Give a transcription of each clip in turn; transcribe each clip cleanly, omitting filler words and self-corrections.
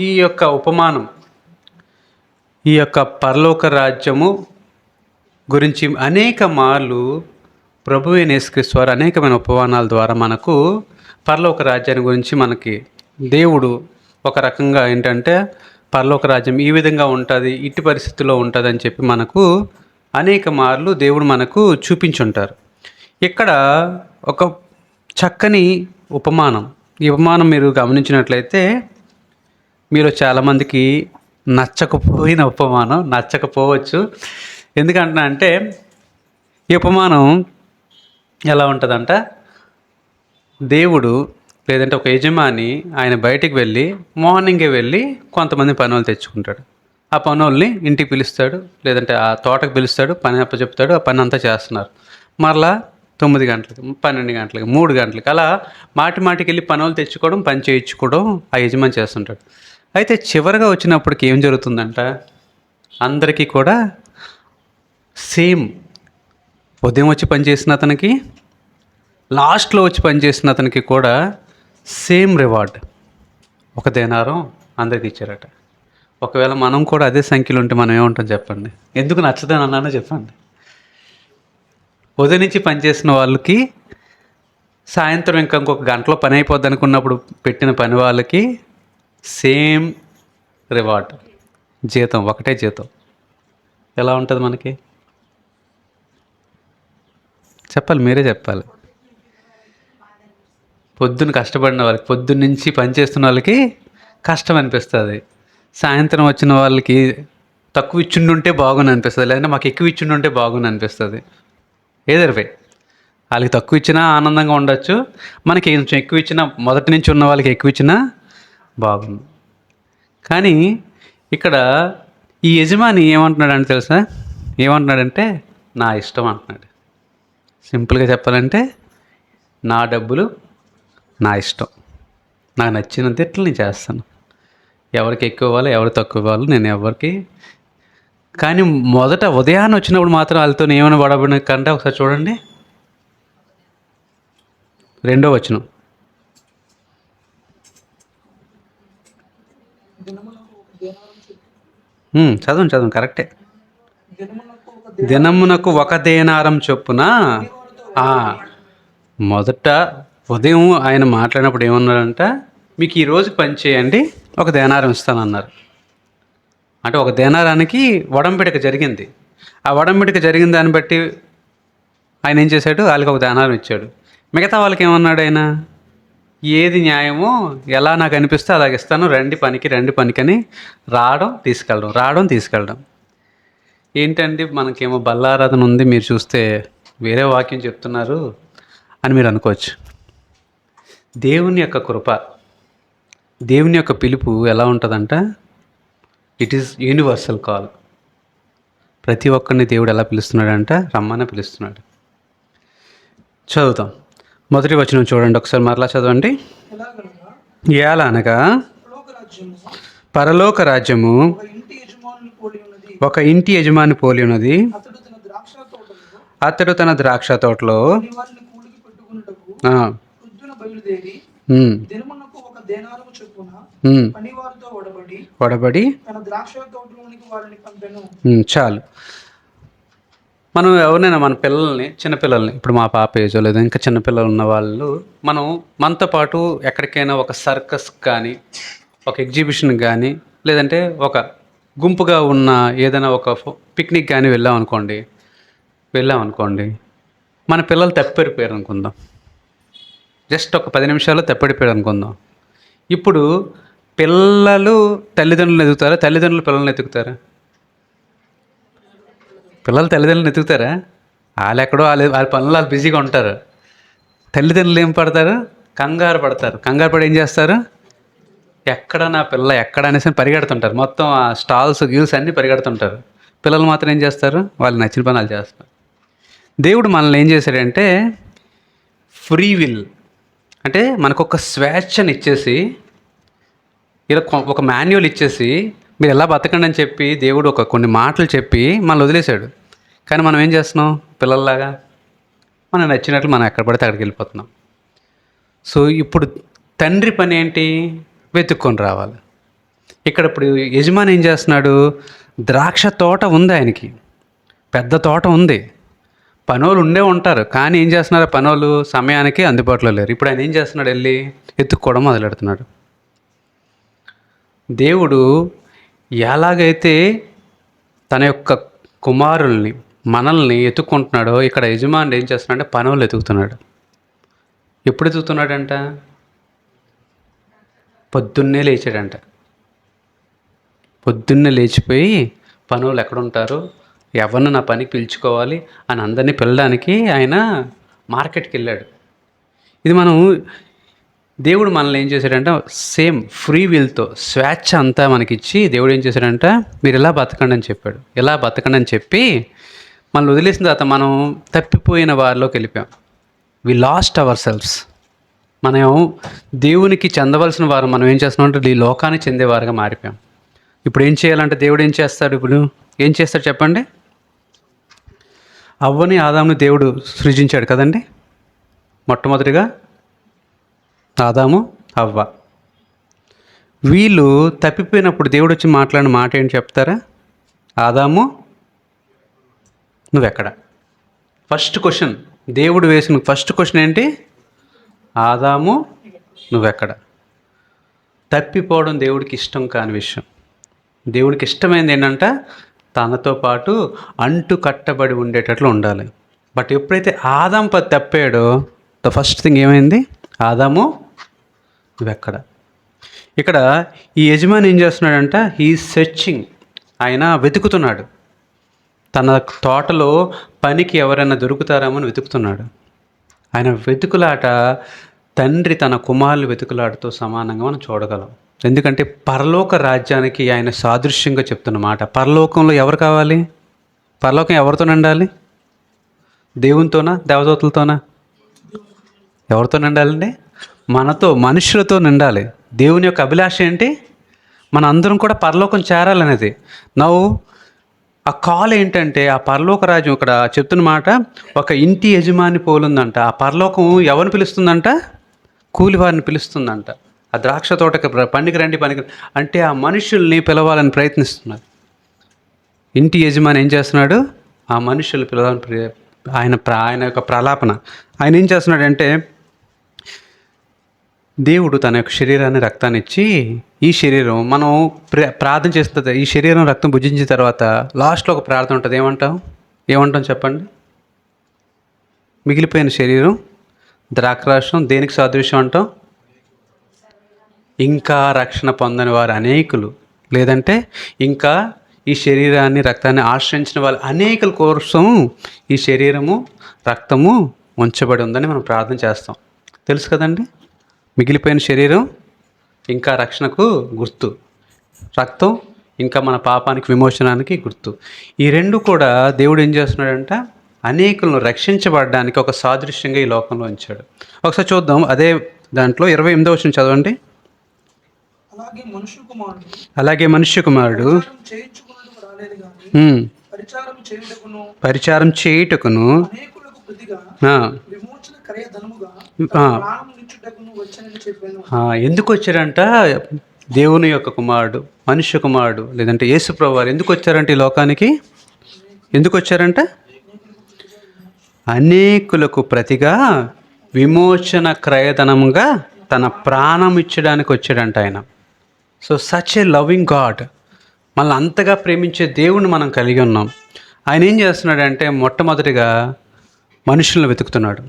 ఈ యొక్క ఉపమానం, ఈ యొక్క పరలోక రాజ్యము గురించి అనేక మార్లు ప్రభువైన యేసుక్రీస్తు వారు అనేకమైన ఉపమానాల ద్వారా మనకు పరలోక రాజ్యాన్ని గురించి మనకి దేవుడు ఒక రకంగా ఏంటంటే పరలోక రాజ్యం ఈ విధంగా ఉంటుంది, ఇట్టి పరిస్థితుల్లో ఉంటుంది అని చెప్పి మనకు అనేక మార్లు దేవుడు మనకు చూపించుంటారు. ఇక్కడ ఒక చక్కని ఉపమానం. ఈ ఉపమానం మీరు గమనించినట్లయితే మీరు చాలామందికి నచ్చకపోయిన ఉపమానం, నచ్చకపోవచ్చు. ఎందుకంటున్నా అంటే ఈ ఉపమానం ఎలా ఉంటుందంట, దేవుడు లేదంటే ఒక యజమాని ఆయన బయటికి వెళ్ళి మార్నింగే వెళ్ళి కొంతమంది పనులు తెచ్చుకుంటాడు. ఆ పనుల్ని ఇంటికి పిలుస్తాడు, లేదంటే ఆ తోటకు పిలుస్తాడు, పని అప్పచెప్తాడు. ఆ పని అంతా చేస్తున్నారు. మరలా 9 గంటలకి, 12 గంటలకి, 3 గంటలకి అలా మాటికి వెళ్ళి పనులు తెచ్చుకోవడం, పని చేయించుకోవడం ఆ యజమాని చేస్తుంటాడు. అయితే చివరిగా వచ్చినప్పటికి ఏం జరుగుతుందంట, అందరికీ కూడా సేమ్, ఉదయం వచ్చి పనిచేసిన అతనికి, లాస్ట్లో వచ్చి పనిచేసిన అతనికి కూడా సేమ్ రివార్డ్, 1 దేనారం అందరికి ఇచ్చారట. ఒకవేళ మనం కూడా అదే సంఖ్యలో ఉంటే మనం ఏముంటాం చెప్పండి? ఎందుకు నచ్చదని అన్నానో చెప్పండి. ఉదయం నుంచి పనిచేసిన వాళ్ళకి సాయంత్రం ఇంకొక గంటలో పని అయిపోద్ది అనుకున్నప్పుడు పెట్టిన పని వాళ్ళకి సేమ్ రివార్డ్, జీతం, ఒకటే జీతం. ఎలా ఉంటుంది మనకి? చెప్పాలి, మీరే చెప్పాలి. పొద్దున్న కష్టపడిన వాళ్ళకి, పొద్దున్న నుంచి పనిచేస్తున్న వాళ్ళకి కష్టం అనిపిస్తుంది. సాయంత్రం వచ్చిన వాళ్ళకి తక్కువ ఇచ్చిండుంటే బాగుంది అనిపిస్తుంది, లేదంటే మాకు ఎక్కువ ఇచ్చిండుంటే బాగుంది అనిపిస్తుంది. ఏదరిపై వాళ్ళకి తక్కువ ఇచ్చినా ఆనందంగా ఉండొచ్చు, మనకి కొంచెం ఎక్కువ ఇచ్చినా, మొదటి నుంచి ఉన్న వాళ్ళకి ఎక్కువ ఇచ్చినా బాగుంది. కానీ ఇక్కడ ఈ యజమాని ఏమంటున్నాడంటే తెలుసా? ఏమంటున్నాడంటే నా ఇష్టం అంటున్నాడు. సింపుల్గా చెప్పాలంటే నా డబ్బులు నా ఇష్టం, నాకు నచ్చినంత ఇట్లా నేను చేస్తాను. ఎవరికి ఎక్కువ ఇవ్వాలి, ఎవరు తక్కువ ఇవ్వాలి నేను ఎవరికి. కానీ మొదట ఉదయాన్నే వచ్చినప్పుడు మాత్రం వాళ్ళతో ఏమైనా గొడవపడిన కంటే ఒకసారి చూడండి, 2వ వచనం. చదవండి, కరెక్టే. దినమునకు 1 దేనారం చొప్పున. మొదట ఉదయం ఆయన మాట్లాడినప్పుడు ఏమన్నాడంట, మీకు ఈరోజు పని చేయండి, 1 దేనారం ఇస్తానన్నారు. అంటే 1 దేనారానికి ఒడంబడిక జరిగింది. ఆ ఒడంబడిక జరిగిన దాన్ని బట్టి ఆయన ఏం చేశాడు, వాళ్ళకి 1 దేనారం ఇచ్చాడు. మిగతా వాళ్ళకి ఏమన్నాడు ఆయన, ఏది న్యాయమో, ఎలా నాకు అనిపిస్తే అలాగ ఇస్తాను, రండి పనికి అని రావడం తీసుకెళ్ళడం. ఏంటండి మనకేమో బల్లారాధన ఉంది, మీరు చూస్తే వేరే వాక్యం చెప్తున్నారు అని మీరు అనుకోవచ్చు. దేవుని యొక్క కృప, దేవుని యొక్క పిలుపు ఎలా ఉంటుందంట, ఇట్ ఈస్ యూనివర్సల్ కాల్. ప్రతి ఒక్కరిని దేవుడు ఎలా పిలుస్తున్నాడంట, రమ్మని పిలుస్తున్నాడు. చదువుతాం. మొదటి వచనం చూడండి ఒకసారి, మరలా చదవండి. ఎలా అనగా పరలోక రాజ్యము ఒక ఇంటి యజమాని పోలి ఉన్నది. అతడు తన ద్రాక్ష తోటలో వడబడి చాలు. మనం ఎవరినైనా మన పిల్లల్ని, చిన్నపిల్లల్ని, ఇప్పుడు మా పాప ఏజో లేదా ఇంకా చిన్నపిల్లలు ఉన్న వాళ్ళు, మనం మనతో పాటు ఎక్కడికైనా ఒక సర్కస్ కానీ, ఒక ఎగ్జిబిషన్ కానీ, లేదంటే ఒక గుంపుగా ఉన్న ఏదైనా ఒక పిక్నిక్ కానీ వెళ్ళామనుకోండి, మన పిల్లలు తప్పిపోయారు అనుకుందాం, జస్ట్ ఒక 10 నిమిషాలు తప్పిపోయారు అనుకుందాం. ఇప్పుడు పిల్లలు తల్లిదండ్రులను ఎదుగుతారా, తల్లిదండ్రులు పిల్లల్ని ఎదుగుతారా? పిల్లలు తల్లిదండ్రులను ఎత్తుకుతారా? వాళ్ళెక్కడో వాళ్ళ పనులు వాళ్ళు బిజీగా ఉంటారు. తల్లిదండ్రులు ఏం పడతారు, కంగారు పడి ఏం చేస్తారు, ఎక్కడ నా పిల్ల ఎక్కడ అనేసి పరిగెడుతుంటారు. మొత్తం ఆ స్టాల్స్ గీల్స్ అన్నీ పరిగెడుతుంటారు. పిల్లలు మాత్రం ఏం చేస్తారు, వాళ్ళకి నచ్చిన పని వాళ్ళు చేస్తారు. దేవుడు మనల్ని ఏం చేశాడంటే ఫ్రీ విల్, అంటే మనకు ఒక స్వేచ్ఛను ఇచ్చేసి, ఇలా ఒక మాన్యువల్ ఇచ్చేసి మీరు ఎలా బతకండి అని చెప్పి దేవుడు కొన్ని మాటలు చెప్పి మనల్ని వదిలేశాడు. కానీ మనం ఏం చేస్తున్నాం, పిల్లల్లాగా మనం నచ్చినట్లు మనం ఎక్కడ పడితే అక్కడికి వెళ్ళిపోతున్నాం. సో ఇప్పుడు తండ్రి పని ఏంటి, వెతుక్కొని రావాలి. ఇక్కడ ఇప్పుడు యజమాని ఏం చేస్తున్నాడు? ద్రాక్ష తోట ఉంది ఆయనకి, పెద్ద తోట ఉంది, పనోళ్ళు ఉండే ఉంటారు, కానీ ఏం చేస్తున్నారు? పనోళ్ళు సమయానికి అందుబాటులో లేరు. ఇప్పుడు ఆయన ఏం చేస్తున్నాడు? వెళ్ళి ఎత్తుక్కోవడం మొదలెడుతున్నాడు. దేవుడు ఎలాగైతే తన యొక్క కుమారుల్ని, మనల్ని ఎత్తుక్కుంటున్నాడో, ఇక్కడ యజమాని ఏం చేస్తున్నాడంటే పనోళ్ళు ఎతుకుతున్నాడు. ఎప్పుడు ఎతుకుతున్నాడంట? పొద్దున్నే లేచాడంట. పొద్దున్నే లేచిపోయి పనులు ఎక్కడుంటారు, ఎవరిని నా పనికి పిలుచుకోవాలి అని అందరినీ పిలవడానికి ఆయన మార్కెట్కి వెళ్ళాడు. ఇది మనం దేవుడు మనల్ని ఏం చేశాడంటే సేమ్ ఫ్రీ విల్తో స్వేచ్ఛ అంతా మనకిచ్చి దేవుడు ఏం చేశాడంట, మీరు ఇలా బతకండి అని చెప్పాడు. ఇలా బతకండి అని చెప్పి మనల్ని వదిలేసిన తర్వాత మనం తప్పిపోయిన వారిలోకి వెళ్ళిపోయాం. వి లాస్ట్ అవర్ సెల్ఫ్స్. మనం దేవునికి చెందవలసిన వారు మనం ఏం చేస్తున్నాం అంటే ఈ లోకానికి చెందేవారుగా మారిపోయాం. ఇప్పుడు ఏం చేయాలంటే దేవుడు ఏం చేస్తాడు? ఇప్పుడు ఏం చేస్తాడు చెప్పండి? అవ్వని ఆదాముని దేవుడు సృజించాడు కదండి. మొట్టమొదటిగా ఆదాము, అవ్వ. వీళ్ళు తప్పిపోయినప్పుడు దేవుడు వచ్చి మాట్లాడిన మాట ఏంటి చెప్తారా? ఆదాము నువ్వెక్కడ? ఫస్ట్ క్వశ్చన్ దేవుడు వేసిన ఫస్ట్ క్వశ్చన్ ఏంటి? ఆదాము నువ్వెక్కడ? తప్పిపోవడం దేవుడికి ఇష్టం కాని విషయం. దేవుడికి ఇష్టమైనది ఏంటంటే తనతో పాటు అంటు కట్టబడి ఉండేటట్లు ఉండాలి. బట్ ఎప్పుడైతే ఆదాము తప్పాడో ద ఫస్ట్ థింగ్ ఏమైంది? ఆదాము నువ్వెక్కడ? ఇక్కడ ఈ యజమాని ఏం చేస్తున్నాడంట? He searching. ఆయన వెతుకుతున్నాడు. తన తోటలో పనికి ఎవరైనా దొరుకుతారేమో అని వెతుకుతున్నాడు. ఆయన వెతుకులాట తండ్రి తన కుమారులు వెతుకులాటతో సమానంగా మనం చూడగలం. ఎందుకంటే పరలోక రాజ్యానికి ఆయన సాదృశ్యంగా చెప్తున్న మాట. పరలోకంలో ఎవరు కావాలి? పరలోకం ఎవరితో నిండాలి? దేవునితోనా, దేవదూతలతోనా? ఎవరితో నిండాలండి? మనతో, మనుషులతో నిండాలి. దేవుని యొక్క అభిలాష ఏంటి? మన అందరం కూడా పరలోకం చేరాలనేది. నవ్వు ఆ కాల్ ఏంటంటే ఆ పరలోక రాజ్యం ఇక్కడ చెప్తున్న మాట ఒక ఇంటి యజమాని పోలుందంట. ఆ పరలోకం ఎవరిని పిలుస్తుందంట? కూలివారిని పిలుస్తుందంట. ఆ ద్రాక్ష తోటకి పనికి రండి, పనికి అంటే ఆ మనుషుల్ని పిలవాలని ప్రయత్నిస్తున్నారు. ఇంటి యజమాని ఏం చేస్తున్నాడు? ఆ మనుషులు పిలవాలని ఆయన యొక్క ప్రలాపన. ఆయన ఏం చేస్తున్నాడంటే దేవుడు తన యొక్క శరీరాన్ని, రక్తాన్ని ఇచ్చి ఈ శరీరం మనం ప్రార్థన చేస్తుంది. ఈ శరీరం రక్తం భుజించిన తర్వాత లాస్ట్లో ఒక ప్రార్థన ఉంటుంది. ఏమంటాం చెప్పండి? మిగిలిపోయిన శరీరం ద్రాక్షారసం దేనికి సాదృశ్యం అంటాం? ఇంకా రక్షణ పొందని వారు అనేకులు, లేదంటే ఇంకా ఈ శరీరాన్ని, రక్తాన్ని ఆశ్రయించిన వాళ్ళు అనేకుల కోసం ఈ శరీరము, రక్తము ఉంచబడి ఉందని మనం ప్రార్థన చేస్తాం. తెలుసు కదండి? మిగిలిపోయిన శరీరం ఇంకా రక్షణకు గుర్తు, రక్తం ఇంకా మన పాపానికి విమోచనానికి గుర్తు. ఈ రెండు కూడా దేవుడు ఏం చేస్తున్నాడంట? అనేకులను రక్షించబడడానికి ఒక సాదృశ్యంగా ఈ లోకంలో ఉంచాడు. ఒకసారి చూద్దాం అదే దాంట్లో 28వ వచనం చదవండి. అలాగే మనుష్య కుమారుడు పరిచారం చేయుటకును ఎందుకు వచ్చారంట? దేవుని యొక్క కుమారుడు, మనుష్య కుమారుడు, లేదంటే యేసు ప్రభువారు ఎందుకు వచ్చారంట ఈ లోకానికి? ఎందుకు వచ్చారంట? అనేకులకు ప్రతిగా విమోచన క్రయధనముగా తన ప్రాణం ఇచ్చడానికి వచ్చాడంట ఆయన. So such a loving God, మనల్ని అంతగా ప్రేమించే దేవుణ్ణి మనం కలిగి ఉన్నాం. ఆయన ఏం చేస్తున్నాడంటే మొట్టమొదటిగా మనుషులను వెతుకుతున్నాడు.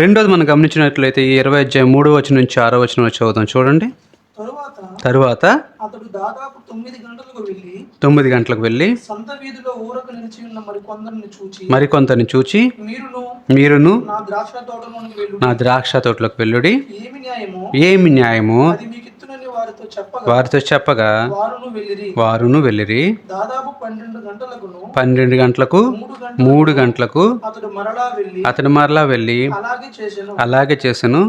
రెండోది మనం గమనించినట్లయితే ఈ 20 అధ్యాయం 3వ వచనం నుంచి 6వ వచనం చదువుతాం చూడండి. తరువాత అతడు దాదాపు 9 గంటలకు వెళ్ళి సంత వీధిలో ఊరక నిలిచి ఉన్న మరికొందరిని చూచి మీరును నా ద్రాక్ష తోటలోకి వెళ్ళుడి, ఏమి న్యాయము వారితో చెప్పగా వారును వెళ్ళిరి. దాదాపు 12 గంటలకు 3 గంటలకు అతడు మరలా వెళ్ళి అలాగే చేసెను.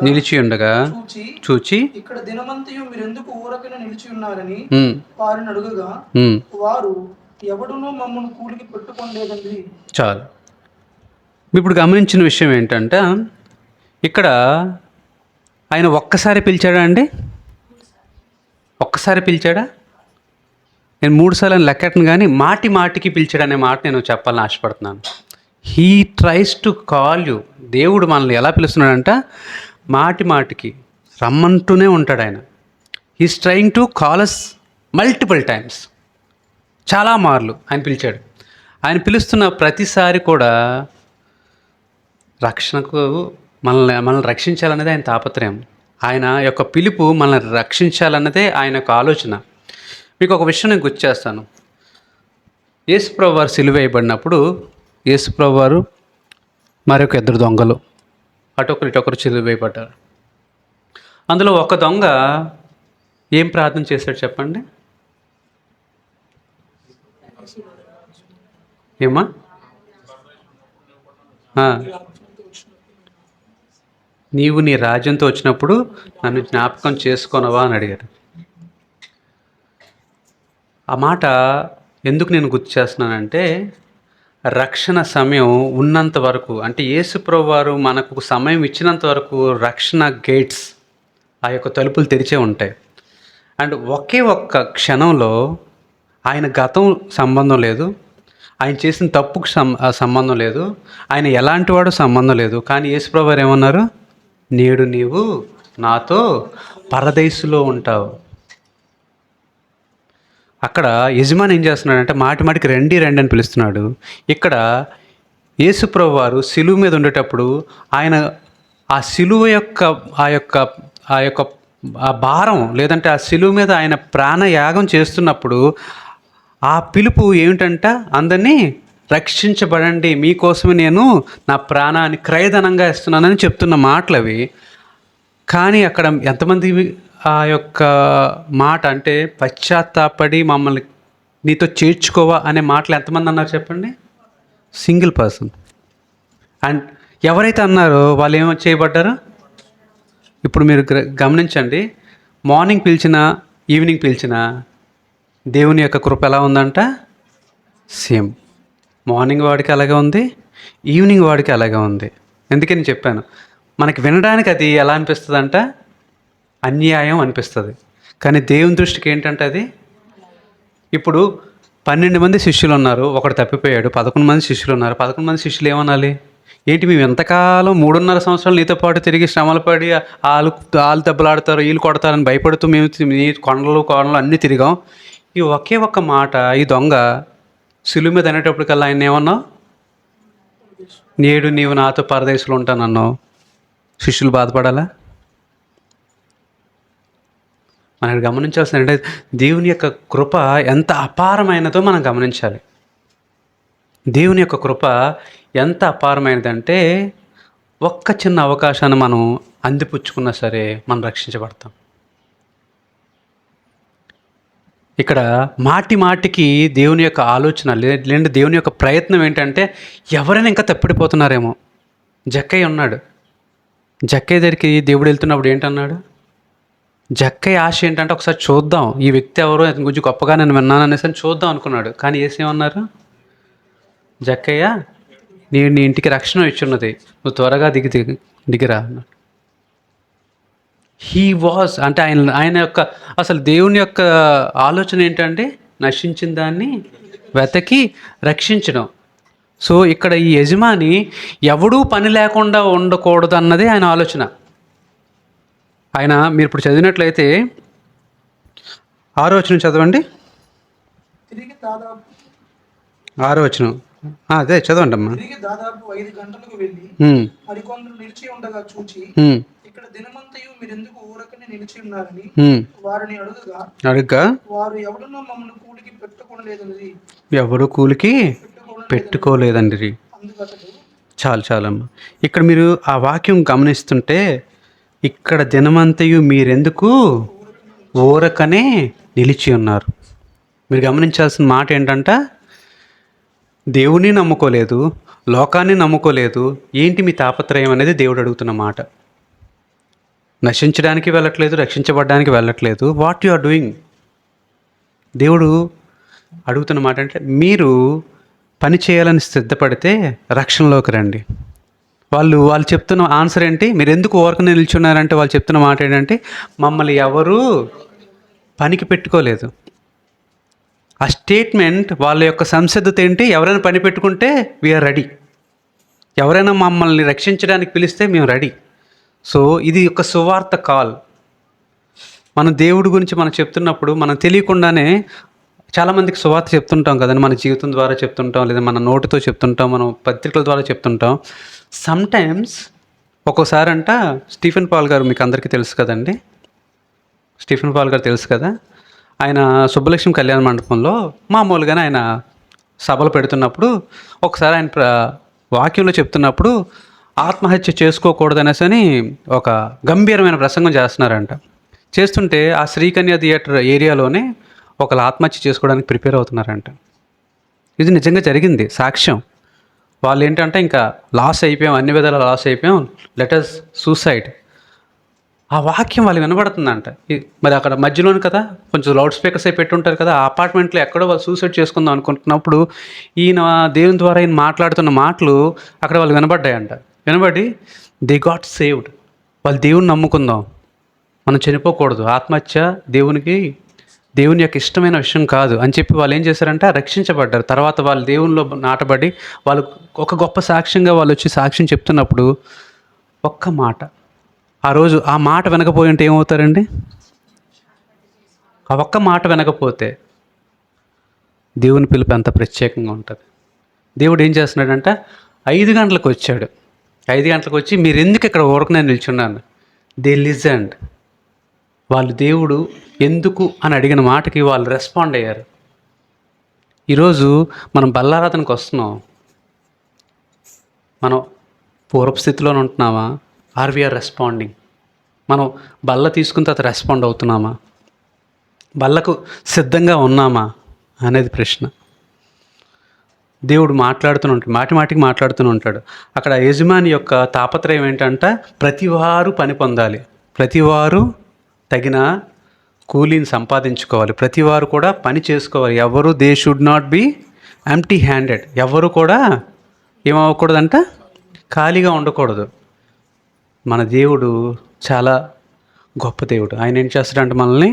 నిలిచి ఉండగా చూచి ఇక్కడ దినమంతయు మీరెందుకు ఊరకనే నిలిచి ఉన్నారని వారిని అడుగగా వారు ఎవడునూ మమ్మల్ని కూలికి పెట్టుకోలేదండి. చాలు. ఇప్పుడు గమనించిన విషయం ఏంటంటే ఇక్కడ ఆయన ఒక్కసారి పిలిచాడా అండి? ఒక్కసారి పిలిచాడా? నేను 3 సార్లు లెక్కటను, కానీ మాటి మాటికి పిలిచాడనే మాట నేను చెప్పాలని ఆశపడుతున్నాను. He tries to call you. దేవుడు మనల్ని ఎలా పిలుస్తున్నాడంట? మాటి మాటికి రమ్మంటూనే ఉంటాడు ఆయన. He's trying to call us multiple times. చాలా మార్లు ఆయన పిలిచాడు. ఆయన పిలుస్తున్న ప్రతిసారి కూడా రక్షణకు మనల్ని రక్షించాలనేది ఆయన తాపత్రయం. ఆయన యొక్క పిలుపు మనల్ని రక్షించాలన్నదే ఆయన యొక్క ఆలోచన. మీకు ఒక విషయం నేను గుర్తు చేస్తాను. యేసుప్రభు వారు సిలువ వేయబడినప్పుడు యేసుప్రభు వారు మరొక 2 దొంగలు అటొకరు ఇటొకరు సిలువ వేయబడ్డారు. అందులో ఒక దొంగ ఏం ప్రార్థన చేశాడు చెప్పండి? ఏమా? నీవు నీ రాజ్యంతో వచ్చినప్పుడు నన్ను జ్ఞాపకం చేసుకోనవా అని అడిగాడు. ఆ మాట ఎందుకు నేను గుర్తు చేస్తున్నానంటే, రక్షణ సమయం ఉన్నంత వరకు, అంటే యేసుప్రభు వారు మనకు సమయం ఇచ్చినంత వరకు రక్షణ గేట్స్, ఆ యొక్క తలుపులు తెరిచే ఉంటాయి. అండ్ ఒకే ఒక్క క్షణంలో ఆయన గతం సంబంధం లేదు, ఆయన చేసిన తప్పుకు సంబంధం లేదు, ఆయన ఎలాంటి వాడు సంబంధం లేదు. కానీ యేసుప్రభు వారు ఏమన్నారు? నేడు నీవు నాతో పరదేశులో ఉంటావు. అక్కడ యజమాని ఏం చేస్తున్నాడంటే మాటి మాటికి రండి రండి అని పిలుస్తున్నాడు. ఇక్కడ యేసుప్రభు వారు సిలువ మీద ఉండేటప్పుడు ఆయన ఆ సిలువ యొక్క ఆ భారం, లేదంటే ఆ సిలువ మీద ఆయన ప్రాణయాగం చేస్తున్నప్పుడు ఆ పిలుపు ఏమిటంట? అందరినీ రక్షించబడండి, మీకోసమే నేను నా ప్రాణాన్ని క్రయధనంగా ఇస్తున్నానని చెప్తున్న మాటలు అవి. కానీ అక్కడ ఎంతమంది ఆ యొక్క మాట అంటే పశ్చాత్తాపడి మమ్మల్ని నీతో చేర్చుకోవా అనే మాటలు ఎంతమంది అన్నారు చెప్పండి? Single person. అండ్ ఎవరైతే అన్నారో వాళ్ళు ఏమో చేయబడ్డారు? ఇప్పుడు మీరు గమనించండి, మార్నింగ్ పిలిచినా ఈవినింగ్ పిలిచినా దేవుని యొక్క కృప ఎలా ఉందంట? సేమ్. మార్నింగ్ వాడికి అలాగే ఉంది, ఈవినింగ్ వాడికి అలాగే ఉంది. ఎందుకని చెప్పాను, మనకి వినడానికి అది ఎలా అనిపిస్తుంది అంట? అన్యాయం అనిపిస్తుంది. కానీ దేవుని దృష్టికి ఏంటంటే అది, ఇప్పుడు 12 మంది శిష్యులు ఉన్నారు, ఒకడు తప్పిపోయాడు. 11 మంది శిష్యులు ఉన్నారు. 11 మంది శిష్యులు ఏమనాలి? ఏంటి మేము ఎంతకాలం 3.5 సంవత్సరాలు నీతో పాటు తిరిగి శ్రమలు పడి వాళ్ళు దెబ్బలాడతారు, వీళ్ళు కొడతారని భయపడుతూ మేము కొండలు అన్నీ తిరిగాం. ఈ ఒకే ఒక్క మాట ఈ దొంగ సిలువ మీద అనేటప్పటికల్లా ఆయన ఏమన్నావు? నేడు నీవు నాతో పరదేశంలో ఉంటానన్నావు. శిష్యులు బాధపడాలా? మనం గమనించాల్సిన అంటే దేవుని యొక్క కృప ఎంత అపారమైనదో మనం గమనించాలి. దేవుని యొక్క కృప ఎంత అపారమైనదంటే ఒక్క చిన్న అవకాశాన్ని మనం అందిపుచ్చుకున్నా సరే మనం రక్షించబడతాం. ఇక్కడ మాటి మాటికి దేవుని యొక్క ఆలోచన లేదంటే దేవుని యొక్క ప్రయత్నం ఏంటంటే ఎవరైనా ఇంకా తప్పిడిపోతున్నారేమో. జక్కయ్య ఉన్నాడు. జక్కయ్య దగ్గరికి దేవుడు వెళ్తున్నప్పుడు ఏంటన్నాడు? జక్కయ్య ఆశ ఏంటంటే ఒకసారి చూద్దాం, ఈ వ్యక్తి ఎవరో అతని గురించి గొప్పగా నేను విన్నాను అనేసి చూద్దాం అనుకున్నాడు. కానీ ఏమన్నారు? జక్కయ్య, నేను నీ ఇంటికి రక్షణ ఇచ్చున్నది, నువ్వు త్వరగా దిగిరా అన్నాడు. హీ వాజ్ అంటే ఆయన యొక్క అసలు దేవుని యొక్క ఆలోచన ఏంటంటే నశించిన దాన్ని వెతకి రక్షించడం. సో ఇక్కడ ఈ యజమాని ఎవడూ పని లేకుండా ఉండకూడదు అన్నది ఆయన ఆలోచన. ఆయన మీరు ఇప్పుడు చదివినట్లయితే 6వ వచనం చదవండి. 6వ వచనం అదే చదవండి అమ్మా. దాదాపు 5 గంటలకు వెళ్ళి మరికొందరు నిలిచి ఉండగా చూచి, ఇక్కడ దినమంతయు మీరెందుకు ఊరకనే నిలిచి ఉన్నారని వారిని అడుగగా వారు ఎవడునో మమ్మల్ని కూలికి పెట్టుకోలేదండి. ఎవడు కూలికి పెట్టుకోలేదండి. చాలమ్మా. ఇక్కడ మీరు ఆ వాక్యం గమనిస్తుంటే, ఇక్కడ దినమంతయు మీరెందుకు ఊరకనే నిలిచి ఉన్నారు. మీరు గమనించాల్సిన మాట ఏంటంట, దేవుని నమ్ముకోలేదు, లోకాన్ని నమ్ముకోలేదు. ఏంటి మీ తాపత్రయం అనేది దేవుడు అడుగుతున్న మాట. నశించడానికి వెళ్ళట్లేదు, రక్షించబడడానికి వెళ్ళట్లేదు. What you are doing? దేవుడు అడుగుతున్న మాట అంటే మీరు పని చేయాలని సిద్ధపడితే రక్షణలోకి రండి. వాళ్ళు చెప్తున్న ఆన్సర్ ఏంటి? మీరు ఎందుకు ఊరకనే నిల్చున్నారంటే వాళ్ళు చెప్తున్న మాట ఏంటంటే, మమ్మల్ని ఎవరూ పనికి పెట్టుకోలేదు. ఆ స్టేట్మెంట్ వాళ్ళ యొక్క సంసిద్ధత ఏంటి? ఎవరైనా పని పెట్టుకుంటే వీఆర్ రెడీ, ఎవరైనా మమ్మల్ని రక్షించడానికి పిలిస్తే మేము రెడీ. సో ఇది ఒక సువార్త కాల్. మనం దేవుడి గురించి మనం చెప్తున్నప్పుడు మనం తెలియకుండానే చాలామందికి సువార్త చెప్తుంటాం కదండి. మన జీవితం ద్వారా చెప్తుంటాం, లేదా మన నోటితో చెప్తుంటాం, మనం పత్రికల ద్వారా చెప్తుంటాం. సమ్టైమ్స్ ఒక్కోసారి అంట స్టీఫెన్ పాల్ గారు మీకు అందరికీ తెలుసు కదండి. స్టీఫెన్ పాల్ గారు తెలుసు కదా. ఆయన సుబ్బలక్ష్మి కళ్యాణ మండపంలో మామూలుగానే ఆయన సభలు పెడుతున్నప్పుడు ఒకసారి ఆయన వాక్యంలో చెప్తున్నప్పుడు ఆత్మహత్య చేసుకోకూడదనేసి అని ఒక గంభీరమైన ప్రసంగం చేస్తున్నారంట. చేస్తుంటే ఆ శ్రీకన్య థియేటర్ ఏరియాలోనే ఒకళ్ళు ఆత్మహత్య చేసుకోవడానికి ప్రిపేర్ అవుతున్నారంట. ఇది నిజంగా జరిగింది, సాక్ష్యం. వాళ్ళు ఏంటంటే ఇంకా లాస్ అయిపోయాం, అన్ని విధాలా లాస్ అయిపోయాం, లెటస్ సూసైడ్. ఆ వాక్యం వాళ్ళు వినబడుతుందంట. మరి అక్కడ మధ్యలోని కదా కొంచెం లౌడ్ స్పీకర్స్ అయి పెట్టుంటారు కదా, ఆ అపార్ట్మెంట్లో ఎక్కడో వాళ్ళు సూసైడ్ చేసుకుందాం అనుకుంటున్నప్పుడు ఈయన దేవుని ద్వారా ఈయన మాట్లాడుతున్న మాటలు అక్కడ వాళ్ళు వినబడ్డాయంట. వినబడి దే గాట్ సేవ్డ్. వాళ్ళు దేవుని నమ్ముకుందాం, మనం చనిపోకూడదు, ఆత్మహత్య దేవుని యొక్క ఇష్టమైన విషయం కాదు అని చెప్పి వాళ్ళు ఏం చేశారంటే రక్షించబడ్డారు. తర్వాత వాళ్ళు దేవునిలో నాటబడి వాళ్ళు ఒక గొప్ప సాక్ష్యంగా వాళ్ళు వచ్చి సాక్ష్యం చెప్తున్నప్పుడు ఒక్క మాట, ఆ రోజు ఆ మాట వినకపోయి ఉంటే ఏమవుతారండి? ఆ ఒక్క మాట వినకపోతే దేవుని పిలుపు ఎంత ప్రత్యేకంగా ఉంటుంది. దేవుడు ఏం చేస్తున్నాడంట, 5 గంటలకు వచ్చాడు. 5 గంటలకు వచ్చి మీరు ఎందుకు ఇక్కడ ఊరకనే నిల్చున్నాను? They listened. వాళ్ళు దేవుడు ఎందుకు అని అడిగిన మాటకి వాళ్ళు రెస్పాండ్ అయ్యారు. ఈరోజు మనం బల్లారాధనకు వస్తున్నాం, మనం పూర్వపు స్థితిలోనే ఉంటున్నామా? Are responding? మనం బల్ల తీసుకున్న తర్వాత రెస్పాండ్ అవుతున్నామా? బల్లకు సిద్ధంగా ఉన్నామా అనేది ప్రశ్న. దేవుడు మాటిమాటికి మాట్లాడుతూనే ఉంటాడు. అక్కడ యజమాని యొక్క తాపత్రయం ఏంటంటే ప్రతివారు పని పొందాలి, ప్రతివారు తగిన కూలీని సంపాదించుకోవాలి, ప్రతివారు కూడా పని చేసుకోవాలి. ఎవరు they should not be empty handed. ఎవరు కూడా ఏమవ్వకూడదంట, ఖాళీగా ఉండకూడదు. మన దేవుడు చాలా గొప్ప దేవుడు. ఆయన ఏం చేస్తాడంటే మనల్ని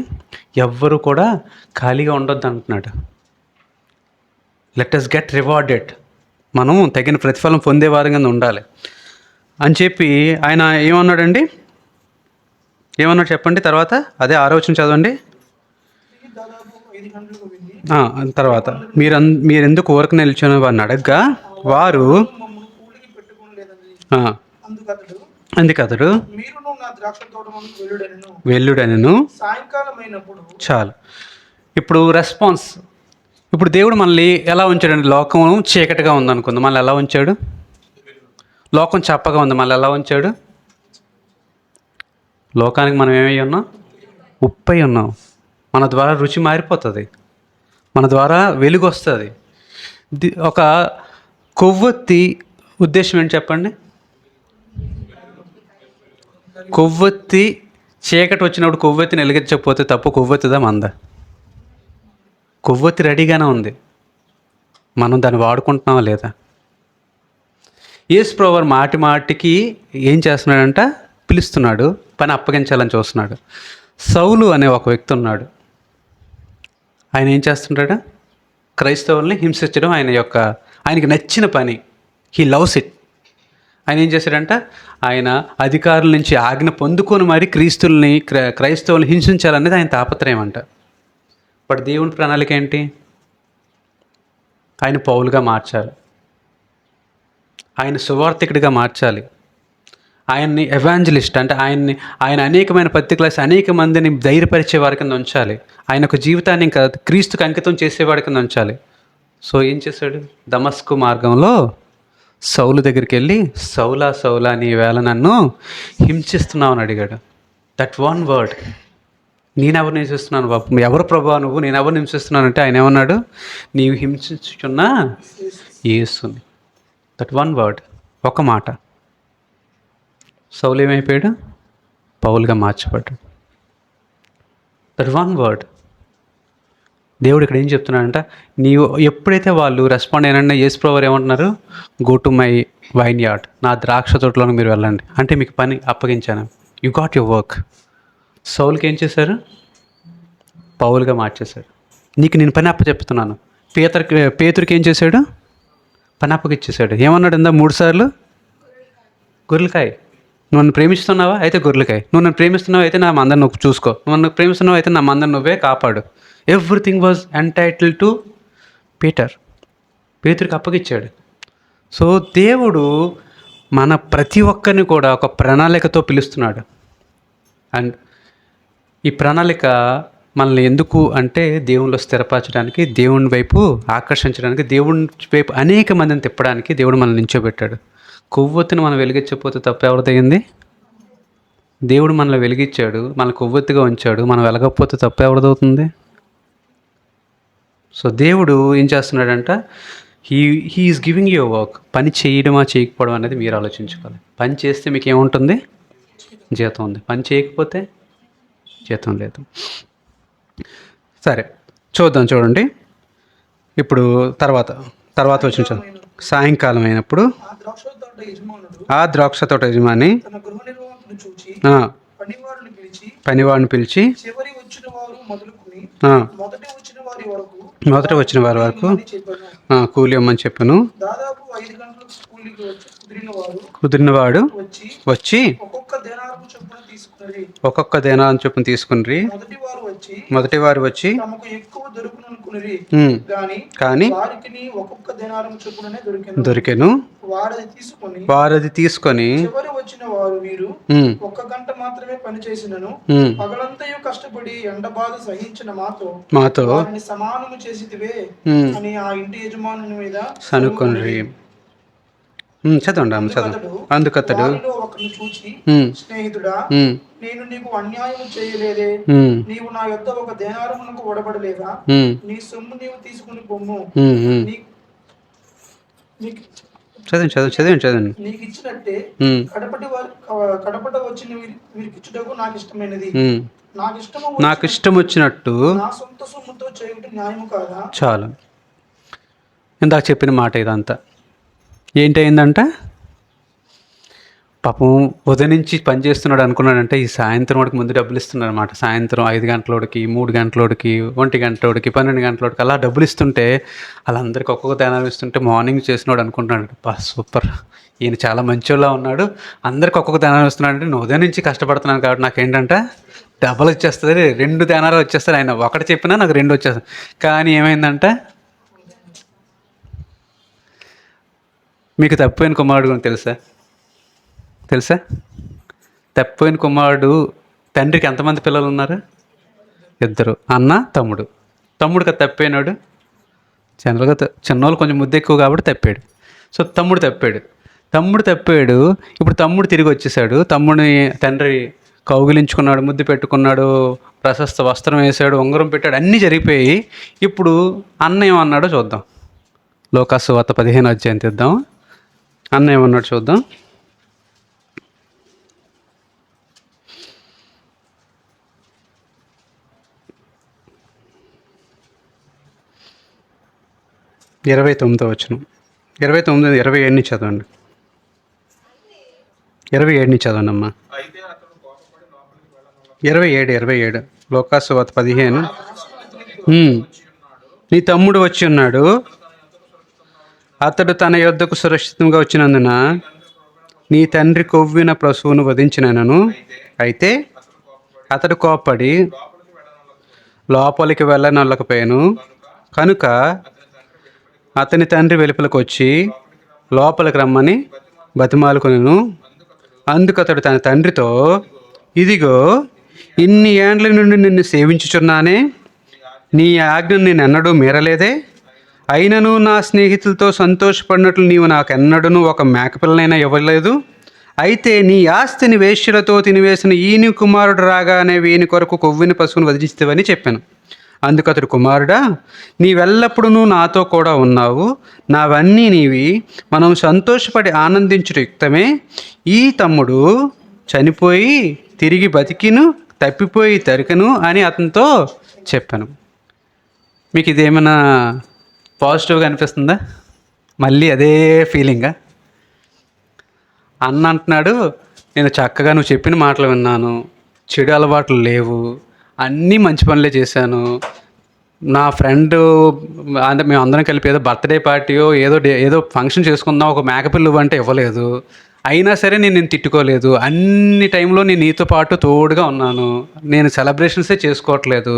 ఎవ్వరు కూడా ఖాళీగా ఉండొద్దు అంటున్నాడు. Let us get rewarded. మనం తగిన ప్రతిఫలం పొందేవారి కింద ఉండాలి అని చెప్పి ఆయన ఏమన్నాడండి? ఏమన్నాడు చెప్పండి తర్వాత? అదే 6వ వచనం చదవండి. దాదాపు 5 గంటలకు వెళ్ళి తర్వాత మీరెందుకు ఊరక నిల్చుని వారిని అడగ్గా వారు మమ్మల్ని కూలికి పెట్టుకోలేదని అందుకతడు మీరును నా ద్రాక్ష తోటమునకు వెళ్ళుడనెను. సాయంకాలం అయినప్పుడు చాలు. ఇప్పుడు రెస్పాన్స్. ఇప్పుడు దేవుడు మనల్ని ఎలా ఉంచాడండి? లోకం చీకటిగా ఉందనుకుంది, మళ్ళీ ఎలా ఉంచాడు? లోకం చప్పగా ఉంది, మళ్ళీ ఎలా ఉంచాడు? లోకానికి మనం ఏమై ఉన్నాం? ఉప్పై ఉన్నాం. మన ద్వారా రుచి మారిపోతుంది, మన ద్వారా వెలుగు వస్తుంది. ఒక కొవ్వొత్తి ఉద్దేశం ఏంటి చెప్పండి? కొవ్వొత్తి చీకటి వచ్చినప్పుడు కొవ్వొత్తిని వెలిగించకపోతే తప్పు కొవ్వొత్తిదా మందా? కొవ్వొత్తి రెడీగానే ఉంది, మనం దాన్ని వాడుకుంటున్నామా లేదా? యేసు ప్రభువు మాటికి ఏం చేస్తున్నాడంట? పిలుస్తున్నాడు, పని అప్పగించాలని చూస్తున్నాడు. సౌలు అనే ఒక వ్యక్తి ఉన్నాడు. ఆయన ఏం చేస్తుంటాడు? క్రైస్తవుల్ని హింసించడం ఆయనకి నచ్చిన పని. He loves it. ఆయన ఏం చేశాడంట? ఆయన అధికారుల నుంచి ఆజ్ఞ పొందుకొని మరి క్రైస్తవుల్ని హింసించాలనేది ఆయన తాపత్రయం అంట. బట్ దేవుని ప్రణాళిక ఏంటి? ఆయన పౌలుగా మార్చాలి, ఆయన సువార్థికుడిగా మార్చాలి, ఆయన్ని ఎవాంజలిస్ట్ అంటే ఆయన అనేకమైన పత్రికలు అనేక మందిని ధైర్యపరిచే వారి కింద ఉంచాలి. ఆయన ఒక జీవితాన్ని ఇంకా క్రీస్తుకు అంకితం చేసేవాడి కింద ఉంచాలి. సో ఏం చేశాడు? దమస్కు మార్గంలో సౌలు దగ్గరికి వెళ్ళి సౌలా సౌలా నీ వేళ నన్ను హింసిస్తున్నావు అని అడిగాడు. దట్ వన్ వర్డ్, నేనెవరు హింసిస్తున్నాను బాబు, ఎవరు ప్రభువా నువ్వు, నేనెవరు హింసిస్తున్నానంటే ఆయన ఏమన్నాడు? నీవు హింసించుచున్న యేసుని. దట్ వన్ వర్డ్, ఒక మాట, సౌలు ఏమైపోయాడు? పౌలుగా మార్చబడ్డాడు. That one word. దేవుడు ఇక్కడ ఏం చెప్తున్నాడంట, నీవు ఎప్పుడైతే వాళ్ళు రెస్పాండ్ అయినా యేసుప్రభువారు ఏమంటున్నారు, go to my wine yard, నా ద్రాక్ష తోటలోకి మీరు వెళ్ళండి, అంటే మీకు పని అప్పగించాను, యు గాట్ యువర్ వర్క్. సౌలుకి ఏం చేశారు, పౌలుగా మార్చేశాడు. నీకు నేను పని అప్పచెప్తున్నాను. పేతురికి ఏం చేశాడు, పని అప్పగిచ్చేసాడు. ఏమన్నాడు ఇందా 3 సార్లు, గొర్రెలకాయ, నువ్వు నన్ను ప్రేమిస్తున్నావా అయితే గొర్రెలకాయ, నువ్వు నన్ను ప్రేమిస్తున్నావు అయితే నా మందని నువ్వు చూసుకో, నువ్వు నన్ను ప్రేమిస్తున్నావు అయితే నా మందని నువ్వే కాపాడు. ఎవ్రీథింగ్ వాజ్ ఎంటైటిల్ టు పేతురికి అప్పగిచ్చాడు. సో దేవుడు మన ప్రతి ఒక్కరిని కూడా ఒక ప్రణాళికతో పిలుస్తున్నాడు. అండ్ ఈ ప్రణాళిక మనల్ని ఎందుకు అంటే దేవునిలో స్థిరపరచడానికి, దేవుని వైపు ఆకర్షించడానికి, దేవుని వైపు అనేక మందిని తిప్పడానికి దేవుడు మనల్ని నించోబెట్టాడు. కొవ్వొత్తిని మనం వెలిగించకపోతే తప్పు ఎవరిదయ్యింది, దేవుడు మనల్ని వెలిగించాడు, మనల్ని కొవ్వొత్తిగా ఉంచాడు, మనం వెలగకపోతే తప్పు ఎవరిదవుతుంది. సో దేవుడు ఏం చేస్తున్నాడంట, he is giving your work. పని చేయడమా చేయకపోవడం అనేది మీరు ఆలోచించుకోవాలి. పని చేస్తే మీకు ఏముంటుంది, జీతం ఉంది. పని చేయకపోతే జీతం లేదు. సరే చూద్దాం, చూడండి ఇప్పుడు తర్వాత వచ్చిన సాయంకాలం అయినప్పుడు ఆ ద్రాక్ష తోట యజమాని పనివాడిని పిలిచి మొదట వచ్చిన వారి వరకు కూలి ఇవ్వమని చెప్పాను. కుదిరినవాడు వచ్చి ఒక్కొక్క దేనారం చొప్పున తీసుకుని మొదటి వారు వచ్చి కానీ దొరికెను. వారది తీసుకొని ఒక్క గంట మాత్రమే పని చేసినను పగలంతయు కష్టపడి ఎండబాధ సహించిన మాతో సమానము చేసితివే అని ఆ ఇంటి యజమానుని మీద సనుకొని చదవండి. అందుకతడు చూచి, స్నేహితుడా, నేను నీకు అన్యాయం చేయలేదే, నీవు నా యొద్ద ఒక దేనారమునకు ఒడబడలేదా, నీ సొమ్ము నీవు తీసుకుని పొమ్ము, చదవండి. నీకు ఇచ్చినట్టే కడపట వచ్చిన వీరికి ఇచ్చుటకు నాకు ఇష్టమైనది, నాకు ఇష్టం వచ్చినట్టు నా సొంత సొమ్ముతో చేయటం న్యాయము కాదా. చాలు, ఇందాక చెప్పిన మాట ఇదంతా ఏంటయిందంట, పాపం ఉదయం నుంచి పని చేస్తున్నాడు అనుకున్నాడంటే ఈ సాయంత్రం వాడికి ముందు డబ్బులు ఇస్తున్నాడు అనమాట. సాయంత్రం 5 గంటలోడికి, 3 గంటలోడికి, 1 గంటలోడికి, 12 గంటలోడికి అలా డబ్బులు ఇస్తుంటే వాళ్ళందరికీ ఒక్కొక్క దానాలు ఇస్తుంటే మార్నింగ్ చేసినాడు అనుకుంటున్నాడు, సూపర్, ఈయన చాలా మంచిగా ఉన్నాడు, అందరికి ఒక్కొక్క దానాలు ఇస్తున్నాడు అంటే నేను ఉదయం నుంచి కష్టపడుతున్నాను కాబట్టి నాకేంటంటే డబ్బులు వచ్చేస్తుంది, 2 దానాలు వచ్చేస్తారు. ఆయన ఒకటి చెప్పినా నాకు 2 వచ్చేస్తాయి. కానీ ఏమైందంటే మీకు తప్పిపోయిన కుమారుడు గురించి తెలుసా తప్పిపోయిన కుమారుడు తండ్రికి ఎంతమంది పిల్లలు ఉన్నారు, 2, అన్న తమ్ముడు తప్పిపోయినాడు. జనరల్గా చిన్నోళ్ళు కొంచెం ముద్ద ఎక్కువ కాబట్టి తప్పాడు. సో తమ్ముడు తప్పాడు. ఇప్పుడు తమ్ముడు తిరిగి వచ్చేసాడు. తమ్ముడిని తండ్రి కౌగిలించుకున్నాడు, ముద్దు పెట్టుకున్నాడు, ప్రశస్త వస్త్రం వేసాడు, ఉంగరం పెట్టాడు, అన్నీ జరిగిపోయి ఇప్పుడు అన్న ఏమన్నాడో చూద్దాం. లోకాసు వార్త 15వ అధ్యాయం తీద్దాం. అన్న ఏమన్నాడు చూద్దాం. ఇరవై 29వ వచనం, 29, 27 చదవండి. 27 చదవండి అమ్మా. 27 లోకాసు వార్త 15. నీ తమ్ముడు వచ్చి ఉన్నాడు, అతడు తన యొద్దకు సురక్షితంగా వచ్చినందున నీ తండ్రి కొవ్విన పశువును వధించినను, అయితే అతడు కోప్పడి లోపలికి వెళ్ళనొల్లకపోయాను కనుక అతని తండ్రి వెలుపలకు వచ్చి లోపలికి రమ్మని బతిమాలుకొనెను. అందుకు అతడు తన తండ్రితో, ఇదిగో ఇన్ని ఏండ్ల నుండి నిన్ను సేవించుచున్నానే, నీ ఆజ్ఞను నేను ఎన్నడూ మీరలేదే, అయినను నా స్నేహితులతో సంతోషపడినట్లు నీవు నాకెన్నడూ ఒక మేకపిల్లనైనా ఇవ్వలేదు. అయితే నీ ఆస్తిని వేశ్యలతో తినివేసిన ఈని కుమారుడు రాగానే వీని కొరకు కొవ్విన పశువును వధించితివని చెప్పాను. అందుకు అతడు, కుమారుడా, నీవెల్లప్పుడూ నాతో కూడా ఉన్నావు, నావన్నీ నీవి, మనం సంతోషపడి ఆనందించుట యుక్తమే. ఈ తమ్ముడు చనిపోయి తిరిగి బతికిను, తప్పిపోయి తరికను అని అతనితో చెప్పాను. మీకు ఇది ఏమైనా పాజిటివ్గా అనిపిస్తుందా? మళ్ళీ అదే ఫీలింగా? అన్న అంటున్నాడు, నేను చక్కగా నువ్వు చెప్పిన మాటలు విన్నాను, చెడు అలవాట్లు లేవు, అన్నీ మంచి పనులే చేశాను. నా ఫ్రెండ్ అంటే మేము అందరం కలిపి ఏదో బర్త్డే పార్టీయో ఏదో ఫంక్షన్ చేసుకుందాం, ఒక మేకపిల్లు అంటే ఇవ్వలేదు, అయినా సరే నేను తిట్టుకోలేదు. అన్ని టైంలో నేను నీతో పాటు తోడుగా ఉన్నాను. నేను సెలబ్రేషన్సే చేసుకోవట్లేదు.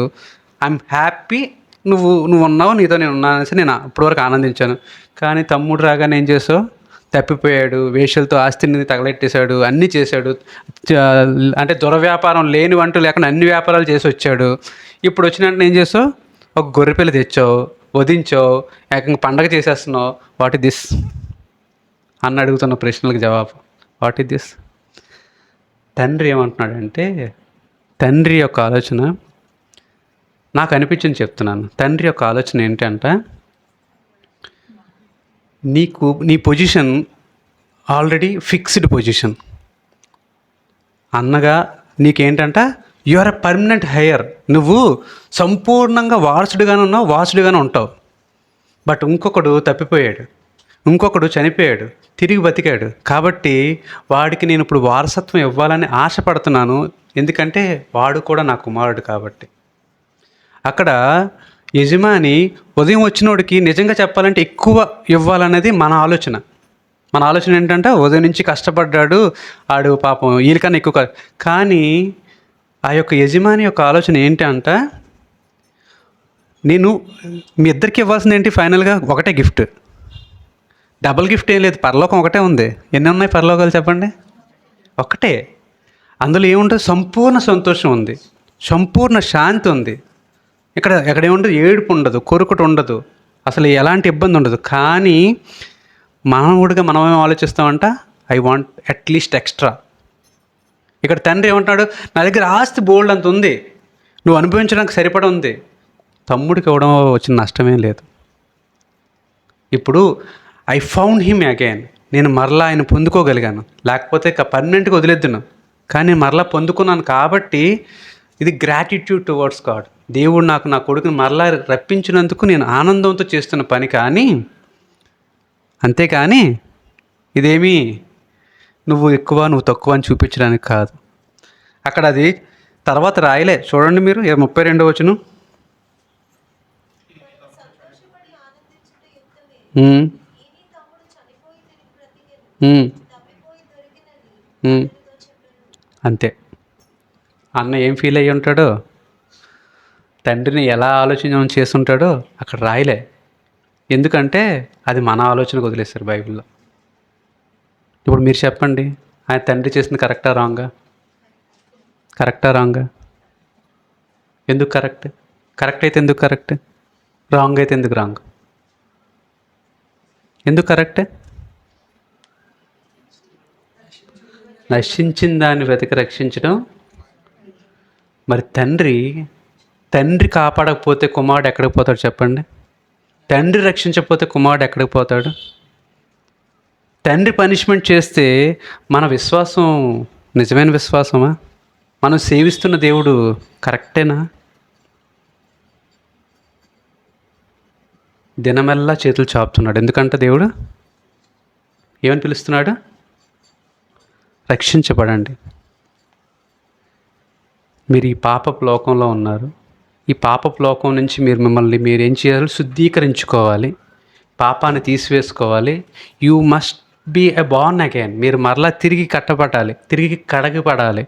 ఐఎమ్ హ్యాపీ, నువ్వు ఉన్నావు, నీతో నేను ఉన్నాను అనేసి నేను ఇప్పటివరకు ఆనందించాను. కానీ తమ్ముడు రాగానే ఏం చేసావు? తప్పిపోయాడు, వేషలతో ఆస్తిని తగలెట్టేశాడు, అన్నీ చేశాడు. అంటే దుర్వ్యాపారం లేనివంటూ లేకుండా అన్ని వ్యాపారాలు చేసి వచ్చాడు. ఇప్పుడు వచ్చినట్టు ఏం చేసావు? ఒక గొర్రెపిల్ల తెచ్చావు, వధించావు, ఏకంగా పండగ చేసేస్తున్నావు. వాట్ ఇస్ దిస్ అన్న అడుగుతున్న ప్రశ్నలకు జవాబు వాట్ ఇస్ దిస్? తండ్రి ఏమంటున్నాడంటే, తండ్రి యొక్క ఆలోచన నాకు అనిపించింది చెప్తున్నాను. తండ్రి యొక్క ఆలోచన ఏంటంటే, నీ పొజిషన్ ఆల్రెడీ ఫిక్స్డ్ పొజిషన్. అన్నగా నీకేంటంట, you are a permanent higher. నువ్వు సంపూర్ణంగా వారసుడిగానే ఉంటావు. బట్ ఇంకొకడు తప్పిపోయాడు, ఇంకొకడు చనిపోయాడు, తిరిగి బతికాడు. కాబట్టి వాడికి నేను ఇప్పుడు వారసత్వం ఇవ్వాలని ఆశపడుతున్నాను. ఎందుకంటే వాడు కూడా నా కుమారుడు కాబట్టి. అక్కడ యజమాని ఉదయం వచ్చినోడికి నిజంగా చెప్పాలంటే ఎక్కువ ఇవ్వాలనేది మన ఆలోచన. మన ఆలోచన ఏంటంటే, ఉదయం నుంచి కష్టపడ్డాడు ఆడు, పాపం వీళ్ళకన్నా ఎక్కువ. కానీ ఆ యొక్క యజమాని యొక్క ఆలోచన ఏంటి అంట, నేను మీ ఇద్దరికి ఇవ్వాల్సింది ఏంటి? ఫైనల్గా ఒకటే గిఫ్ట్, డబుల్ గిఫ్ట్ ఏం లేదు. పరలోకం ఒకటే ఉంది. ఎన్ని ఉన్నాయి పరలోకాలు చెప్పండి? ఒకటే. అందులో ఏముంటుంది? సంపూర్ణ సంతోషం ఉంది, సంపూర్ణ శాంతి ఉంది. ఇక్కడ ఏముండదు? ఏడుపు ఉండదు, కొరుకుట ఉండదు, అసలు ఎలాంటి ఇబ్బంది ఉండదు. కానీ మానవుడిగా మనం ఏం ఆలోచిస్తామంట, ఐ వాంట్ అట్లీస్ట్ ఎక్స్ట్రా. ఇక్కడ తండ్రి ఏమంటున్నాడు, నా దగ్గర ఆస్తి బోల్డ్ అంత ఉంది, నువ్వు అనుభవించడానికి సరిపడ ఉంది. తమ్ముడికి ఇవ్వడం వచ్చిన నష్టమేం లేదు. ఇప్పుడు ఐ ఫౌండ్ హిమ్ అగైన్, నేను మరలా ఆయన పొందుకోగలిగాను. లేకపోతే పర్మనెంట్గా వదిలేద్దును, కానీ మరలా పొందుకున్నాను. కాబట్టి ఇది గ్రాటిట్యూడ్ టువర్డ్స్ గాడ్. దేవుడు నాకు నా కొడుకుని మరలా రప్పించినందుకు నేను ఆనందంతో చేస్తున్న పని. కానీ అంతేకాని ఇదేమీ నువ్వు ఎక్కువ నువ్వు తక్కువ అని చూపించడానికి కాదు. అక్కడ అది తర్వాత రాయలే, చూడండి మీరు 32వ వచనం. అంతే. అన్న ఏం ఫీల్ అయ్యి ఉంటాడో, తండ్రిని ఎలా ఆలోచన చేసి ఉంటాడో అక్కడ రాయలే. ఎందుకంటే అది మన ఆలోచనకు వదిలేస్తారు బైబిల్లో. ఇప్పుడు మీరు చెప్పండి, ఆయన తండ్రి చేసింది కరెక్టా రాంగా? కరెక్టా రాంగా? ఎందుకు కరెక్ట్? కరెక్ట్ అయితే ఎందుకు కరెక్ట్? రాంగ్ అయితే ఎందుకు రాంగ్? ఎందుకు కరెక్ట్? నశించిన దాన్ని వెతికి రక్షించడం. మరి తండ్రి కాపాడకపోతే కుమారుడు ఎక్కడికి పోతాడు చెప్పండి? తండ్రి రక్షించకపోతే కుమారుడు ఎక్కడికి పోతాడు? తండ్రి పనిష్మెంట్ చేస్తే మన విశ్వాసం నిజమైన విశ్వాసమా? మనం సేవిస్తున్న దేవుడు కరెక్టేనా? దినమెల్లా చేతులు చాపుతున్నాడు. ఎందుకంటే దేవుడు ఏమని పిలుస్తున్నాడు? రక్షించబడండి. మీరు ఈ పాపపు లోకంలో ఉన్నారు. ఈ పాపపు లోకం నుంచి మీరు ఏం చేయాలి? శుద్ధీకరించుకోవాలి, పాపాన్ని తీసివేసుకోవాలి. You must be a born again. మీరు మరలా తిరిగి కట్టబడాలి, తిరిగి కడగబడాలి.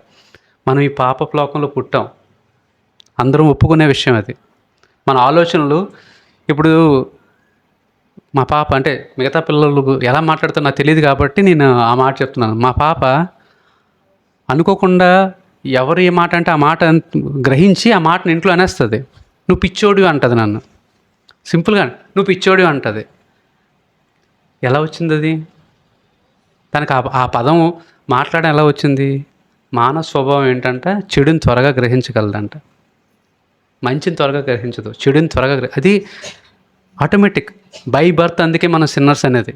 మనం ఈ పాపపు లోకంలో పుట్టాం, అందరం ఒప్పుకునే విషయం అది. మన ఆలోచనలు ఇప్పుడు మా పాప, అంటే మిగతా పిల్లలు ఎలా మాట్లాడుతారో నాకు తెలియదు కాబట్టి నేను ఆ మాట చెప్తున్నాను. మా పాప అనుకోకుండా ఎవరు ఏ మాట అంటే ఆ మాట గ్రహించి ఆ మాటను ఇంట్లో అనేస్తుంది. నువ్వు పిచ్చోడివి అంటుంది నన్ను. సింపుల్గా నువ్వు పిచ్చోడివి అంటుంది. ఎలా వచ్చింది అది? తనకు ఆ పదం మాట్లాడడం ఎలా వచ్చింది? మానవ స్వభావం ఏంటంటే చెడుని త్వరగా గ్రహించగలదంట, మంచిని త్వరగా గ్రహించదు, చెడుని త్వరగా అది ఆటోమేటిక్ బై బర్త్. అందుకే మనం సిన్నర్స్ అనేది.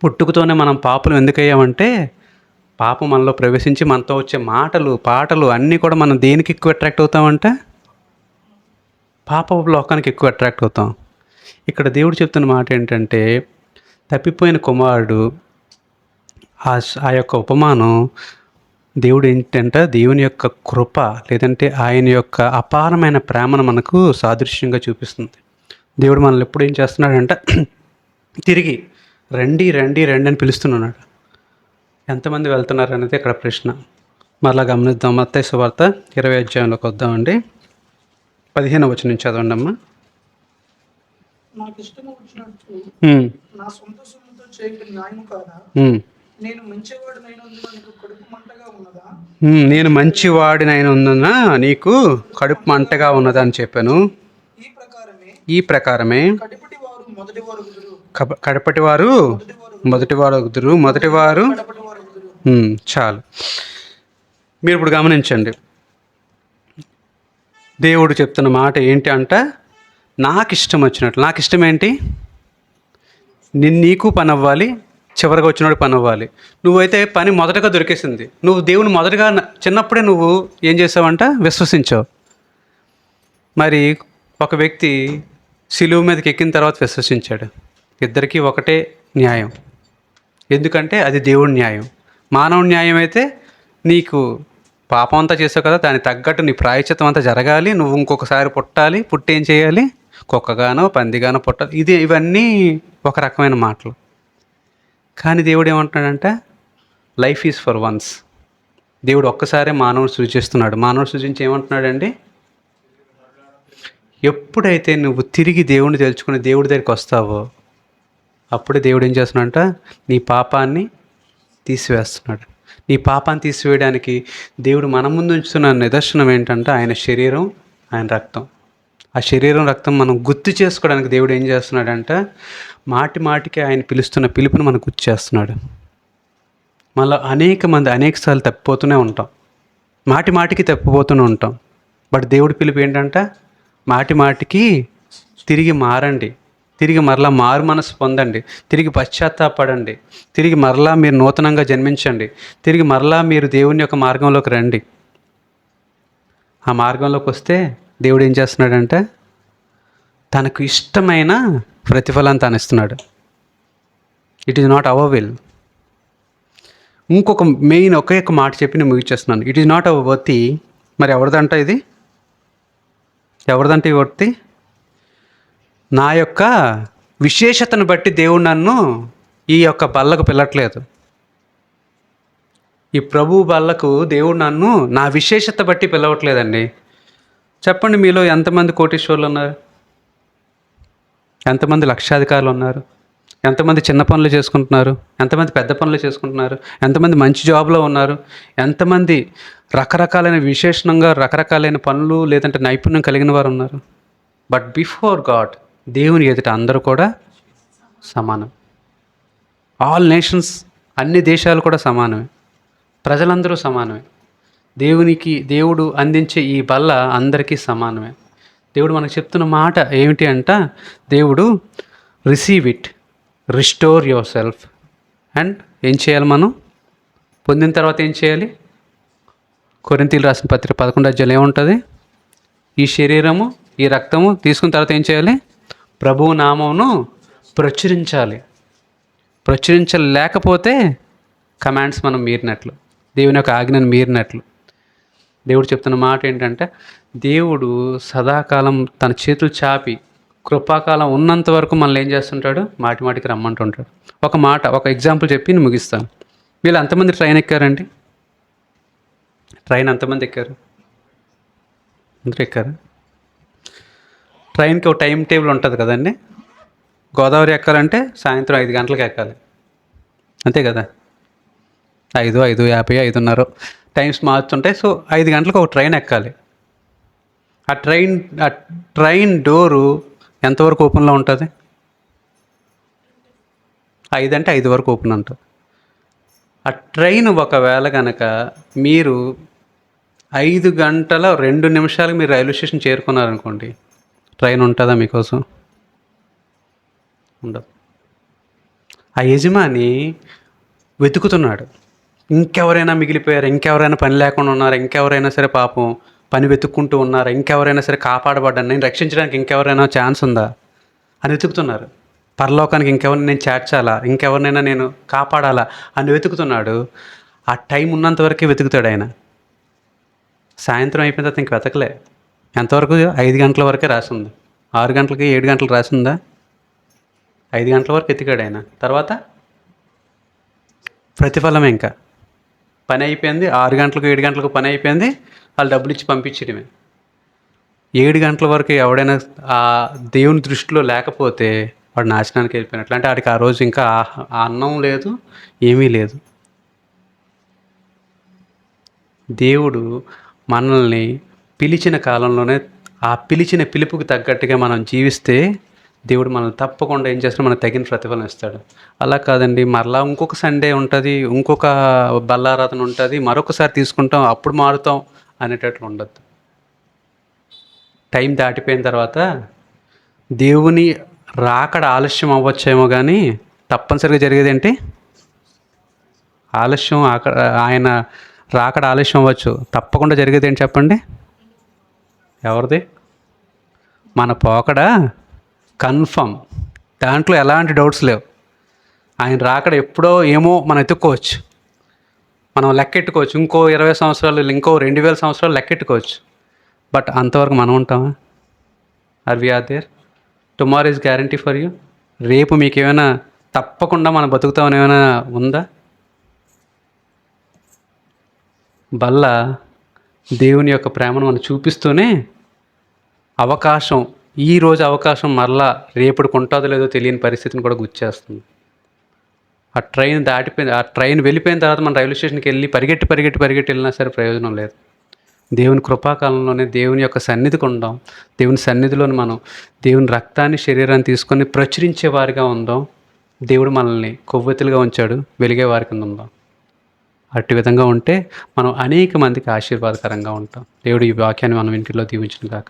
పుట్టుకతోనే మనం పాపలు ఎందుకయ్యామంటే, పాపం మనలో ప్రవేశించి మనతో వచ్చే మాటలు పాటలు అన్నీ కూడా మనం దేనికి ఎక్కువ అట్రాక్ట్ అవుతామంటే పాపపు లోకానికి ఎక్కువ అట్రాక్ట్ అవుతాం. ఇక్కడ దేవుడు చెప్తున్న మాట ఏంటంటే, తప్పిపోయిన కుమారుడు ఆ యొక్క ఉపమానం దేవుడు ఏంటంటే దేవుని యొక్క కృప లేదంటే ఆయన యొక్క అపారమైన ప్రేమను మనకు సాదృశ్యంగా చూపిస్తుంది. దేవుడు మనల్ని ఎప్పుడు ఏం చేస్తున్నాడంటే తిరిగి రండి రండి రండి అని పిలుస్తున్నాడు. ఎంతమంది వెళ్తున్నారు అనేది ఇక్కడ ప్రశ్న. మరలా గమనిద్దాం. మత్తయి సువార్త 20వ అధ్యాయంలోకి వద్దామండి. 15వ వచనం చదవండి అమ్మా. నాకు ఇష్టం వచ్చినట్టు నా సొంత సొమ్ముతో చేయడం న్యాయం కాదా? నేను మంచివాడినైనందున నీకు కడుపు మంటగా ఉన్నదా? నేను మంచివాడినైనందున నీకు కడుపు మంటగా ఉన్నదా అని చెప్పాను. ఈ ప్రకారమే కడపటి వారు మొదటివారు. చాలు. మీరు ఇప్పుడు గమనించండి. దేవుడు చెప్తున్న మాట ఏంటి అంట, నాకు ఇష్టం వచ్చినట్లు. నాకు ఇష్టం ఏంటి? నీకు పని అవ్వాలి, చివరిగా వచ్చినోడు పని అవ్వాలి. నువ్వైతే పని మొదటగా దొరికేసింది. నువ్వు దేవుని మొదటగా చిన్నప్పుడే నువ్వు ఏం చేసావంట? విశ్వసించావు. మరి ఒక వ్యక్తి సిలువ మీదకి ఎక్కిన తర్వాత విశ్వసించాడు. ఇద్దరికీ ఒకటే న్యాయం. ఎందుకంటే అది దేవుడి న్యాయం. మానవుడి న్యాయం అయితే నీకు పాపం అంతా చేసావు కదా, దానికి తగ్గట్టు నీ ప్రాయశ్చిత్తం అంతా జరగాలి, నువ్వు ఇంకొకసారి పుట్టాలి, పుట్టి ఏం చేయాలి? కుక్కగానో పందిగానో పుట్టాలి. ఇవన్నీ ఒక రకమైన మాటలు. కానీ దేవుడు ఏమంటున్నాడంటే లైఫ్ ఈజ్ ఫర్ వన్స్. దేవుడు ఒక్కసారే మానవుడు సృజిస్తున్నాడు. మానవుడు సృజించి ఏమంటున్నాడండి, ఎప్పుడైతే నువ్వు తిరిగి దేవుడిని తెలుసుకుని దేవుడి దగ్గరికి వస్తావో అప్పుడే దేవుడు ఏం చేస్తున్నాడంట, నీ పాపాన్ని తీసివేస్తున్నాడు. నీ పాపాన్ని తీసివేయడానికి దేవుడు మన ముందు ఉంచుతున్న నిదర్శనం ఏంటంటే ఆయన శరీరం, ఆయన రక్తం. ఆ శరీరం రక్తం మనం గుర్తు చేసుకోవడానికి దేవుడు ఏం చేస్తున్నాడంట, మాటి మాటికి ఆయన పిలుస్తున్న పిలుపుని మనకు గుర్తు చేస్తున్నాడు. మళ్ళీ అనేకసార్లు తప్పిపోతూనే ఉంటాం, మాటి మాటికి తప్పిపోతూనే ఉంటాం. బట్ దేవుడి పిలుపు ఏంటంట, మాటి మాటికి తిరిగి మారండి, తిరిగి మరలా మారు మనసు పొందండి, తిరిగి పశ్చాత్తాపడండి, తిరిగి మరలా మీరు నూతనంగా జన్మించండి, తిరిగి మరలా మీరు దేవుని యొక్క మార్గంలోకి రండి. ఆ మార్గంలోకి వస్తే దేవుడు ఏం చేస్తున్నాడంటే తనకు ఇష్టమైన ప్రతిఫలాన్ని తాను ఇస్తున్నాడు. It is not our will. ఇంకొక మెయిన్ ఒకే ఒక మాట చెప్పి నేను ముగిచేస్తున్నాను. It is not our worthy. మరి ఎవరిదంట ఇది? ఎవరిదంటే ఈ వర్తి? నా యొక్క విశేషతను బట్టి దేవుడు నన్ను ఈ యొక్క బల్లకు పిలవట్లేదు. ఈ ప్రభు బల్లకు దేవుడు నన్ను నా విశేషత బట్టి పిలవట్లేదండి. చెప్పండి, మీలో ఎంతమంది కోటీశ్వర్లు ఉన్నారు? ఎంతమంది లక్షాధికారులు ఉన్నారు? ఎంతమంది చిన్న పనులు చేసుకుంటున్నారు? ఎంతమంది పెద్ద పనులు చేసుకుంటున్నారు? ఎంతమంది మంచి జాబ్లో ఉన్నారు? ఎంతమంది రకరకాలైన విశేషణంగా రకరకాలైన పనులు లేదంటే నైపుణ్యం కలిగిన వారు ఉన్నారు? బట్ బిఫోర్ గాడ్, దేవుని ఎదుట అందరూ కూడా సమానం. ఆల్ నేషన్స్, అన్ని దేశాలు కూడా సమానమే, ప్రజలందరూ సమానమే. దేవుడు అందించే ఈ బల్ల అందరికీ సమానమే. దేవుడు మనకు చెప్తున్న మాట ఏమిటి అంట, దేవుడు receive it, restore your self. And ఏం చేయాలి? మనం పొందిన తర్వాత ఏం చేయాలి? కొరింథీయులు రాసిన పత్రిక 11వ అధ్యాయం ఏముంటుంది? ఈ శరీరము, ఈ రక్తము తీసుకున్న తర్వాత ఏం చేయాలి? ప్రభువు నామమును ప్రచురించాలి. ప్రచురించలేకపోతే కమాండ్స్ మనం మీరినట్లు, దేవుని యొక్క ఆజ్ఞను మీరినట్లు. దేవుడు చెప్తున్న మాట ఏంటంటే, దేవుడు సదాకాలం తన చేతులు చాపి కృపాకాలం ఉన్నంత వరకు మనల్ని ఏం చేస్తుంటాడు? మాటి మాటికి రమ్మంటుంటాడు. ఒక ఎగ్జాంపుల్ చెప్పి నేను ముగిస్తాను. వీళ్ళు ఎంతమంది ట్రైన్ ఎక్కారండి? ట్రైన్ ఎంతమంది ఎక్కారు? అందరూ ఎక్కారు. ట్రైన్కి ఒక టైం టేబుల్ ఉంటుంది కదండి. గోదావరి ఎక్కాలంటే సాయంత్రం 5 గంటలకు ఎక్కాలి, అంతే కదా? 5, 5:50, 5:30 టైమ్స్ మారుతుంటాయి. సో 5 గంటలకు ఒక ట్రైన్ ఎక్కాలి. ఆ ట్రైన్ డోరు ఎంతవరకు ఓపెన్లో ఉంటుంది? 5 అంటే 5 వరకు ఓపెన్ ఉంటుంది. ఆ ట్రైన్ ఒకవేళ కనుక మీరు 5 గంటల 2 నిమిషాలకు మీరు రైల్వే స్టేషన్ చేరుకున్నారనుకోండి, ట్రైన్ ఉంటుందా మీకోసం? ఉండదు. ఆ యజమాని వెతుకుతున్నాడు, ఇంకెవరైనా మిగిలిపోయారు, ఇంకెవరైనా పని లేకుండా ఉన్నారు, ఇంకెవరైనా సరే పాపం పని వెతుక్కుంటూ ఉన్నారా, ఇంకెవరైనా సరే కాపాడబడ్డాను, నేను రక్షించడానికి ఇంకెవరైనా ఛాన్స్ ఉందా అని వెతుకుతున్నారు. పరలోకానికి ఇంకెవరిని నేను చేర్చాలా, ఇంకెవరినైనా నేను కాపాడాలా అని వెతుకుతున్నాడు. ఆ టైం ఉన్నంత వరకే వెతుకుతాడు ఆయన. సాయంత్రం అయిపోయిన తర్వాత ఇంక వెతకలే. ఎంతవరకు? 5 గంటల వరకే రాసింది. 6 గంటలకి 7 గంటలు రాసిందా? 5 గంటల వరకు వెతికాడు ఆయన. తర్వాత ప్రతిఫలమే. ఇంకా పని అయిపోయింది. 6 గంటలకు 7 గంటలకు పని అయిపోయింది. వాళ్ళు డబ్బులు ఇచ్చి పంపించడమే. 7 గంటల వరకు ఎవడైనా ఆ దేవుని దృష్టిలో లేకపోతే వాడు నాశనానికి వెళ్ళిపోయినట్లు. అంటే వాడికి ఆ రోజు ఇంకా ఆ అన్నం లేదు, ఏమీ లేదు. దేవుడు మనల్ని పిలిచిన కాలంలోనే ఆ పిలిచిన పిలుపుకి తగ్గట్టుగా మనం జీవిస్తే దేవుడు మనల్ని తప్పకుండా ఏం చేస్తాడు, మనకు తగిన ప్రతిఫలం ఇస్తాడు. అలా కాదండి, మరలా ఇంకొక సండే ఉంటుంది, ఇంకొక బల్లారాధన ఉంటుంది, మరొకసారి తీసుకుంటాం, అప్పుడు మారుతాం అనేటట్లు ఉండద్దు. టైం దాటిపోయిన తర్వాత దేవుని రాకడ ఆలస్యం అవ్వచ్చేమో, కానీ తప్పనిసరిగా జరిగేది ఏంటి? ఆలస్యం ఆయన రాకడ ఆలస్యం అవ్వచ్చు, తప్పకుండా జరిగేది ఏంటి చెప్పండి? ఎవరిది? మన పోకడ కన్ఫర్మ్. దాంట్లో ఎలాంటి డౌట్స్ లేవు. ఆయన రాకడ ఎప్పుడో ఏమో మనం ఎత్తుక్కోవచ్చు, మనం లెక్కెట్టుకోవచ్చు. ఇంకో 20 సంవత్సరాలు, ఇంకో 2000 సంవత్సరాలు లెక్కెట్టుకోవచ్చు. బట్ అంతవరకు మనం ఉంటామా? Are we are there? Tomorrow is guarantee for you. రేపు మీకు ఏమైనా తప్పకుండా మనం బతుకుతామని ఏమైనా ఉందా? బల్ల దేవుని యొక్క ప్రేమను మనం చూపిస్తూనే అవకాశం, ఈరోజు అవకాశం మరలా రేపటికి ఉంటుందో లేదో తెలియని పరిస్థితిని కూడా గుర్చేస్తుంది. ఆ ట్రైన్ దాటిపోయింది, ఆ ట్రైన్ వెళ్ళిపోయిన తర్వాత మనం రైల్వే స్టేషన్కి వెళ్ళి పరిగెట్టి వెళ్ళినా సరే ప్రయోజనం లేదు. దేవుని కృపాకాలంలోనే దేవుని యొక్క సన్నిధికి ఉందాం. దేవుని సన్నిధిలోని మనం దేవుని రక్తాన్ని, శరీరాన్ని తీసుకొని ప్రచురించే వారిగా ఉందాం. దేవుడు మనల్ని కొవ్వొత్తులుగా ఉంచాడు, వెలిగే వారి కింద ఉందాం. అట్టి విధంగా ఉంటే మనం అనేక మందికి ఆశీర్వాదకరంగా ఉంటాం. దేవుడు ఈ వాక్యాన్ని మనం ఇంటిలో దీవించును గాక.